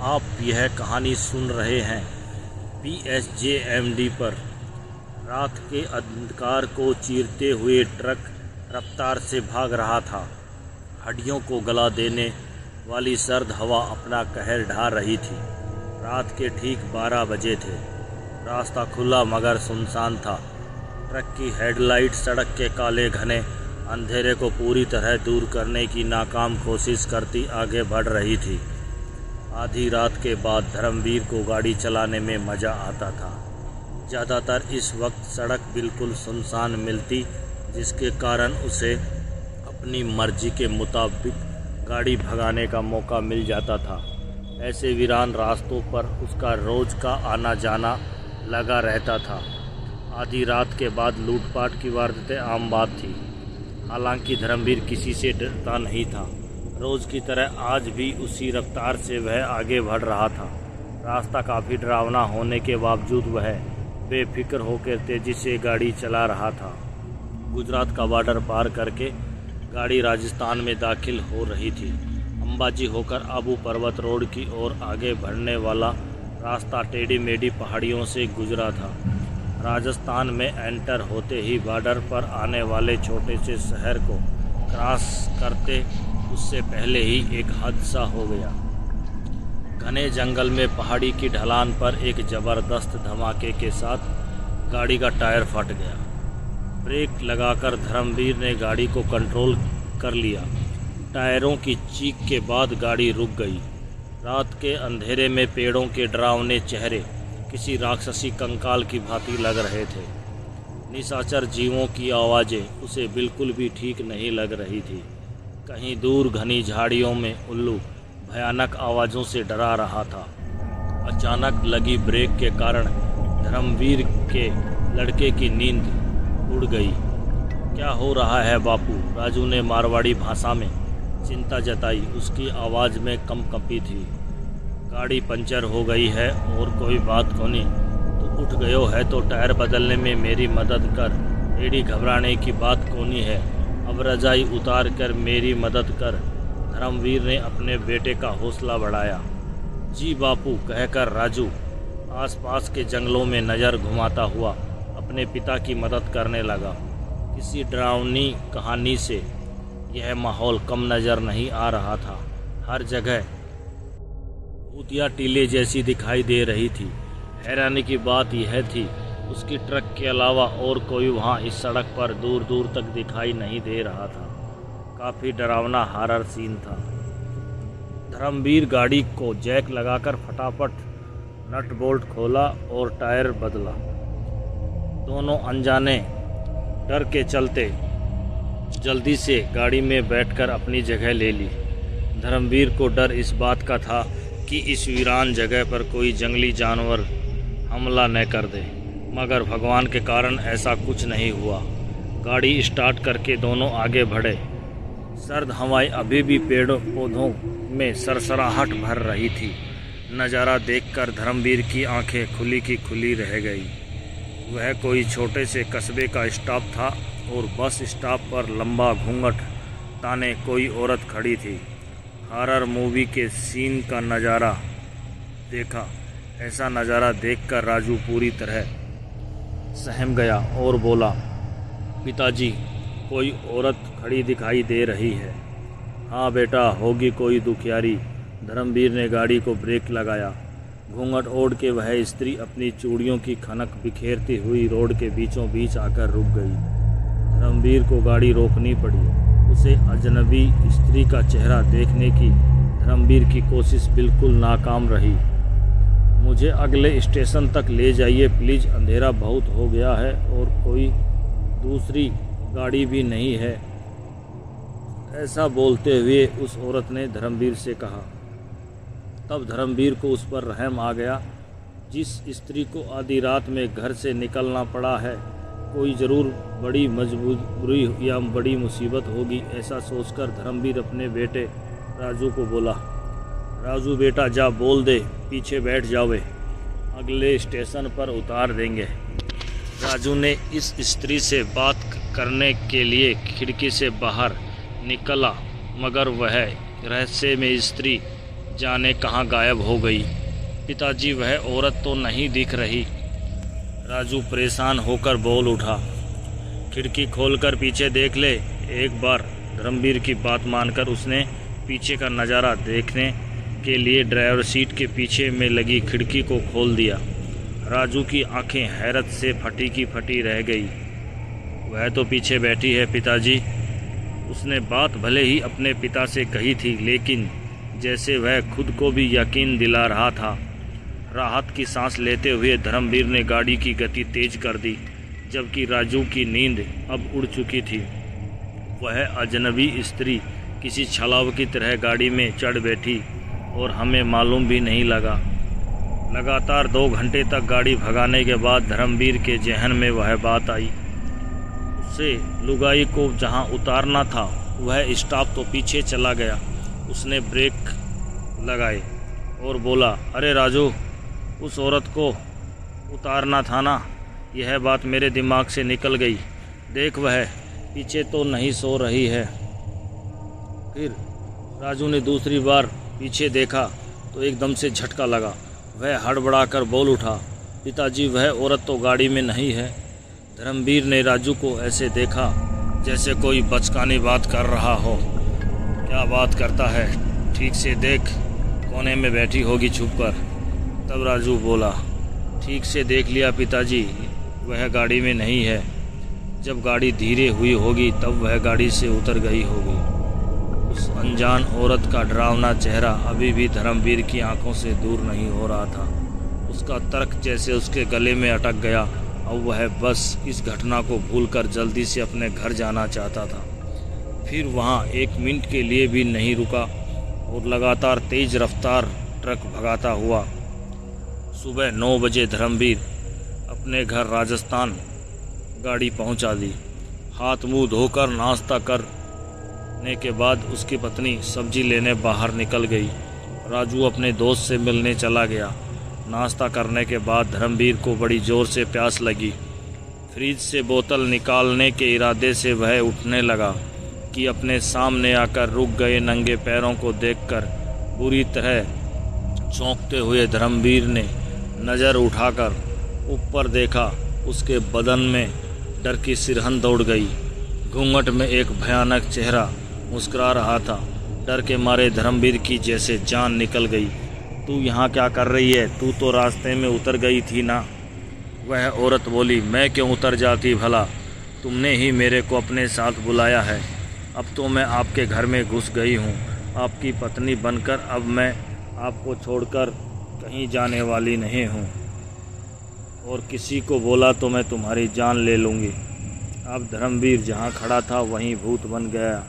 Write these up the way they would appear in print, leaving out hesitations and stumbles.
आप यह कहानी सुन रहे हैं PSJMD पर। रात के अंधकार को चीरते हुए ट्रक रफ्तार से भाग रहा था। हड्डियों को गला देने वाली सर्द हवा अपना कहर ढा रही थी। रात के ठीक 12 बजे थे। रास्ता खुला मगर सुनसान था। ट्रक की हेडलाइट सड़क के काले घने अंधेरे को पूरी तरह दूर करने की नाकाम कोशिश करती आगे बढ़ रही थी। आधी रात के बाद धर्मवीर को गाड़ी चलाने में मज़ा आता था। ज़्यादातर इस वक्त सड़क बिल्कुल सुनसान मिलती, जिसके कारण उसे अपनी मर्जी के मुताबिक गाड़ी भगाने का मौका मिल जाता था। ऐसे वीरान रास्तों पर उसका रोज़ का आना जाना लगा रहता था। आधी रात के बाद लूटपाट की वारदातें आम बात थी। हालांकि धर्मवीर किसी से डरता नहीं था। रोज़ की तरह आज भी उसी रफ्तार से वह आगे बढ़ रहा था। रास्ता काफ़ी डरावना होने के बावजूद वह बेफिक्र होकर तेज़ी से गाड़ी चला रहा था। गुजरात का बॉर्डर पार करके गाड़ी राजस्थान में दाखिल हो रही थी। अंबाजी होकर आबू पर्वत रोड की ओर आगे बढ़ने वाला रास्ता टेढ़ी मेढ़ी पहाड़ियों से गुजरा था। राजस्थान में एंटर होते ही बॉर्डर पर आने वाले छोटे से शहर को क्रॉस करते उससे पहले ही एक हादसा हो गया। घने जंगल में पहाड़ी की ढलान पर एक ज़बरदस्त धमाके के साथ गाड़ी का टायर फट गया। ब्रेक लगाकर धर्मवीर ने गाड़ी को कंट्रोल कर लिया। टायरों की चीख के बाद गाड़ी रुक गई। रात के अंधेरे में पेड़ों के डरावने चेहरे किसी राक्षसी कंकाल की भांति लग रहे थे। निशाचर जीवों की आवाज़ें उसे बिल्कुल भी ठीक नहीं लग रही थी। कहीं दूर घनी झाड़ियों में उल्लू भयानक आवाज़ों से डरा रहा था। अचानक लगी ब्रेक के कारण धर्मवीर के लड़के की नींद उड़ गई। क्या हो रहा है बापू? राजू ने मारवाड़ी भाषा में चिंता जताई। उसकी आवाज़ में कंपी थी। गाड़ी पंचर हो गई है और कोई बात कोनी। तो उठ गयो है तो टायर बदलने में मेरी मदद कर। एड़ी घबराने की बात कोनी है। अब रजाई उतार कर मेरी मदद कर। धर्मवीर ने अपने बेटे का हौसला बढ़ाया। जी बापू कहकर राजू आसपास के जंगलों में नज़र घुमाता हुआ अपने पिता की मदद करने लगा। किसी डरावनी कहानी से यह माहौल कम नज़र नहीं आ रहा था। हर जगह भूतिया टीले जैसी दिखाई दे रही थी। हैरानी की बात यह थी उसकी ट्रक के अलावा और कोई वहां इस सड़क पर दूर दूर तक दिखाई नहीं दे रहा था। काफ़ी डरावना हॉरर सीन था। धर्मवीर गाड़ी को जैक लगाकर फटाफट नट बोल्ट खोला और टायर बदला। दोनों अनजाने डर के चलते जल्दी से गाड़ी में बैठकर अपनी जगह ले ली। धर्मवीर को डर इस बात का था कि इस वीरान जगह पर कोई जंगली जानवर हमला न कर दे, मगर भगवान के कारण ऐसा कुछ नहीं हुआ। गाड़ी स्टार्ट करके दोनों आगे बढ़े। सर्द हवाएं अभी भी पेड़ों पौधों में सरसराहट भर रही थी। नज़ारा देखकर धर्मवीर की आंखें खुली की खुली रह गई। वह कोई छोटे से कस्बे का स्टॉप था और बस स्टॉप पर लंबा घूंघट ताने कोई औरत खड़ी थी। हॉरर मूवी के सीन का नज़ारा देखा। ऐसा नज़ारा देखकर राजू पूरी तरह सहम गया और बोला, पिताजी कोई औरत खड़ी दिखाई दे रही है। हाँ बेटा, होगी कोई दुखियारी। धर्मवीर ने गाड़ी को ब्रेक लगाया। घूंघट ओढ़ के वह स्त्री अपनी चूड़ियों की खनक बिखेरती हुई रोड के बीचों बीच आकर रुक गई। धर्मवीर को गाड़ी रोकनी पड़ी। उसे अजनबी स्त्री का चेहरा देखने की धर्मवीर की कोशिश बिल्कुल नाकाम रही। मुझे अगले स्टेशन तक ले जाइए प्लीज़, अंधेरा बहुत हो गया है और कोई दूसरी गाड़ी भी नहीं है। ऐसा बोलते हुए उस औरत ने धर्मवीर से कहा। तब धर्मवीर को उस पर रहम आ गया। जिस स्त्री को आधी रात में घर से निकलना पड़ा है, कोई ज़रूर बड़ी मजबूरी या बड़ी मुसीबत होगी। ऐसा सोचकर धर्मवीर अपने बेटे राजू को बोला, राजू बेटा जा बोल दे पीछे बैठ जावे, अगले स्टेशन पर उतार देंगे। राजू ने इस स्त्री से बात करने के लिए खिड़की से बाहर निकला, मगर वह रहस्य में स्त्री जाने कहाँ गायब हो गई। पिताजी, वह औरत तो नहीं दिख रही। राजू परेशान होकर बोल उठा। खिड़की खोलकर पीछे देख ले। एक बार धर्मवीर की बात मानकर उसने पीछे का नज़ारा देखने के लिए ड्राइवर सीट के पीछे में लगी खिड़की को खोल दिया। राजू की आंखें हैरत से फटी की फटी रह गई। वह तो पीछे बैठी है पिताजी। उसने बात भले ही अपने पिता से कही थी, लेकिन जैसे वह खुद को भी यकीन दिला रहा था। राहत की सांस लेते हुए धर्मवीर ने गाड़ी की गति तेज कर दी, जबकि राजू की नींद अब उड़ चुकी थी। वह अजनबी स्त्री किसी छलाव की तरह गाड़ी में चढ़ बैठी और हमें मालूम भी नहीं लगा। लगातार 2 घंटे तक गाड़ी भगाने के बाद धर्मवीर के जहन में वह बात आई। उसे लुगाई को जहां उतारना था वह स्टॉप तो पीछे चला गया। उसने ब्रेक लगाए और बोला, अरे राजू, उस औरत को उतारना था ना। यह बात मेरे दिमाग से निकल गई। देख, वह पीछे तो नहीं सो रही है। फिर राजू ने दूसरी बार पीछे देखा तो एकदम से झटका लगा। वह हड़बड़ाकर बोल उठा, पिताजी, वह औरत तो गाड़ी में नहीं है। धर्मवीर ने राजू को ऐसे देखा जैसे कोई बचकानी बात कर रहा हो। क्या बात करता है, ठीक से देख, कोने में बैठी होगी छुप कर। तब राजू बोला, ठीक से देख लिया पिताजी, वह गाड़ी में नहीं है। जब गाड़ी धीरे हुई होगी तब वह गाड़ी से उतर गई होगी। उस अनजान औरत का डरावना चेहरा अभी भी धर्मवीर की आंखों से दूर नहीं हो रहा था। उसका तर्क जैसे उसके गले में अटक गया। अब वह बस इस घटना को भूलकर जल्दी से अपने घर जाना चाहता था। फिर वहाँ 1 मिनट के लिए भी नहीं रुका और लगातार तेज रफ्तार ट्रक भगाता हुआ सुबह 9 बजे धर्मवीर अपने घर राजस्थान गाड़ी पहुंचा दी। हाथ मुंह धोकर नाश्ता करने के बाद उसकी पत्नी सब्जी लेने बाहर निकल गई। राजू अपने दोस्त से मिलने चला गया। नाश्ता करने के बाद धर्मवीर को बड़ी ज़ोर से प्यास लगी। फ्रिज से बोतल निकालने के इरादे से वह उठने लगा कि अपने सामने आकर रुक गए नंगे पैरों को देखकर बुरी तरह चौंकते हुए धर्मवीर ने नज़र उठाकर ऊपर देखा। उसके बदन में डर की सिरहन दौड़ गई। घूंघट में एक भयानक चेहरा मुस्कुरा रहा था। डर के मारे धर्मवीर की जैसे जान निकल गई। तू यहाँ क्या कर रही है? तू तो रास्ते में उतर गई थी ना? वह औरत बोली, मैं क्यों उतर जाती भला? तुमने ही मेरे को अपने साथ बुलाया है। अब तो मैं आपके घर में घुस गई हूँ, आपकी पत्नी बनकर। अब मैं आपको छोड़कर कहीं जाने वाली नहीं हूँ, और किसी को बोला तो मैं तुम्हारी जान ले लूँगी। अब धर्मवीर जहाँ खड़ा था वहीं भूत बन गया।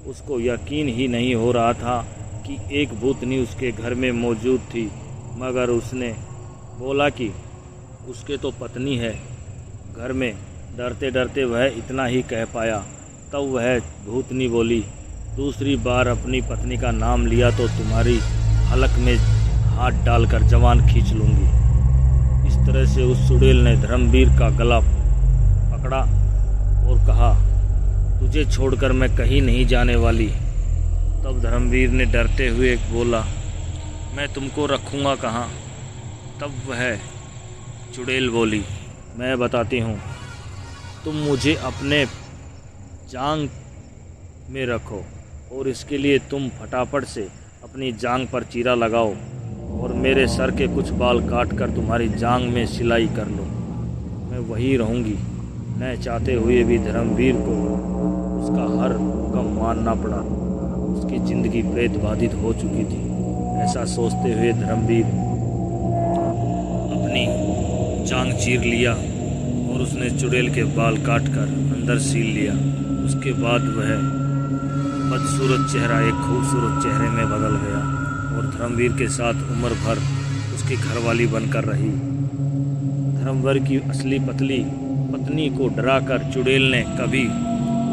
उसको यकीन ही नहीं हो रहा था कि एक भूतनी उसके घर में मौजूद थी, मगर उसने बोला कि उसके तो पत्नी है घर में। डरते डरते वह इतना ही कह पाया। तब वह भूतनी बोली, दूसरी बार अपनी पत्नी का नाम लिया तो तुम्हारी हलक में हाथ डालकर जवान खींच लूँगी। इस तरह से उस चुड़ैल ने धर्मवीर का गला पकड़ा और कहा, तुझे छोड़कर मैं कहीं नहीं जाने वाली। तब धर्मवीर ने डरते हुए बोला, मैं तुमको रखूँगा कहाँ? तब वह चुड़ैल बोली, मैं बताती हूँ, तुम मुझे अपने जांग में रखो और इसके लिए तुम फटाफट से अपनी जांग पर चीरा लगाओ और मेरे सर के कुछ बाल काट कर तुम्हारी जांग में सिलाई कर लो। मैं वहीं रहूँगी। न चाहते हुए भी धर्मवीर को उसका हर हुक्म मानना पड़ा। उसकी ज़िंदगी प्रेत बाधित हो चुकी थी। ऐसा सोचते हुए धर्मवीर अपनी जांग चीर लिया और उसने चुड़ैल के बाल काटकर अंदर सील लिया। उसके बाद वह बदसूरत चेहरा एक खूबसूरत चेहरे में बदल गया और धर्मवीर के साथ उम्र भर उसकी घरवाली बनकर रही। धर्मवीर की असली पत्नी को डराकर चुड़ैल ने कभी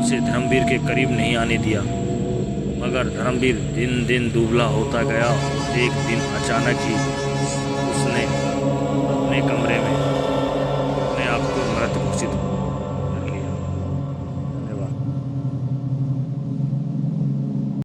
उसे धर्मवीर के करीब नहीं आने दिया, मगर धर्मवीर दिन दिन दुबला होता गया। एक दिन अचानक ही उसने अपने कमरे